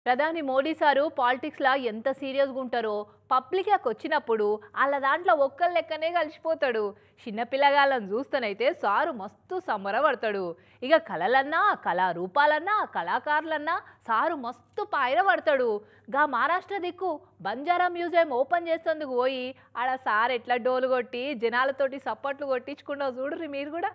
ప్రధాని మోడీ సారు పాలిటిక్స్లా ఎంత సీరియస్గా ఉంటారో పబ్లిక్కి వచ్చినప్పుడు వాళ్ళ దాంట్లో ఒక్కరు లెక్కనే కలిసిపోతాడు. చిన్నపిల్లగాళ్ళని చూస్తేనైతే సారు మస్తు సంబరపడతాడు. ఇక కళలన్నా కళారూపాలన్నా కళాకారులన్నా సారు మస్తు పాయరపడతాడు. గా మహారాష్ట్ర దిక్కు బంజారా మ్యూజియం ఓపెన్ చేసేందుకు పోయి ఆడ సార్ ఎట్లా డోలు కొట్టి జనాలతోటి సప్పట్లు కొట్టించుకుంటావు చూడుర్రి మీరు కూడా.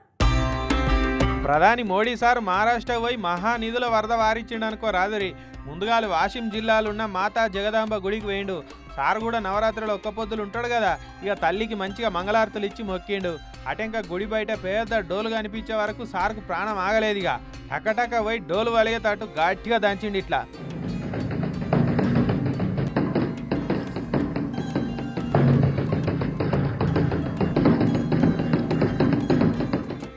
ప్రధాని మోడీ సార్ మహారాష్ట్ర పోయి మహానిధుల వరద వారిచ్చిండనుకో రాదురి. ముందుగాలు వాషిం జిల్లాలున్న మాతా జగదాంబ గుడికి వేయండు. సార్ కూడా నవరాత్రులు ఒక్క పొద్దులు ఉంటాడు కదా, ఇక తల్లికి మంచిగా మంగళారతులు ఇచ్చి మొక్కిండు. అటెంక గుడి బయట పెద్ద డోలు కనిపించే వరకు సార్కు ప్రాణం ఆగలేదు. ఇక టకటక పోయి డోలు వలిగేటట్టు గట్టిగా దంచిండు ఇట్లా.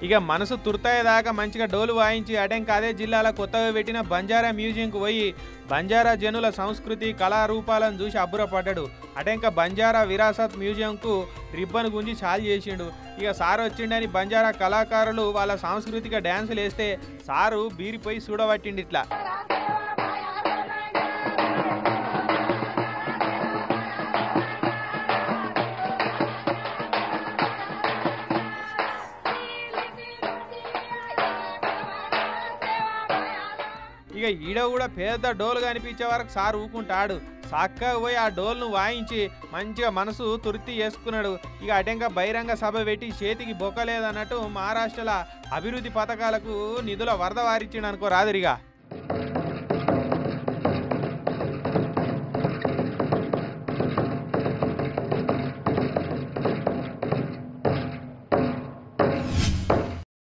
ఇక మనసు తుర్తాయేదాకా మంచిగా డోలు వాయించి అటెంక అదే జిల్లాలో కొత్తగా పెట్టిన బంజారా మ్యూజియంకు పోయి బంజారా జనుల సంస్కృతి కళారూపాలను చూసి అబ్బురపడ్డాడు. అటెంక బంజారా విరాసత్ మ్యూజియంకు రిబ్బన్ గుంజి చాలు చేసిండు. ఇక సారు వచ్చిండని బంజారా కళాకారులు వాళ్ళ సాంస్కృతిక డ్యాన్సులు వేస్తే సారు బీరిపోయి చూడబట్టిండి ఇట్లా. ఇక ఈడ కూడా పెద్ద డోలు కనిపించే వరకు సార్ ఊకుంటాడు. చక్కగా పోయి ఆ డోల్ను వాయించి మంచిగా మనసు తుర్తి చేసుకున్నాడు. ఇక అటెంక బహిరంగ సభ పెట్టి చేతికి బొక్కలేదన్నట్టు మహారాష్ట్రల అభివృద్ధి పథకాలకు నిధుల వరద వారిచ్చిండు అనుకో రాదురిగా.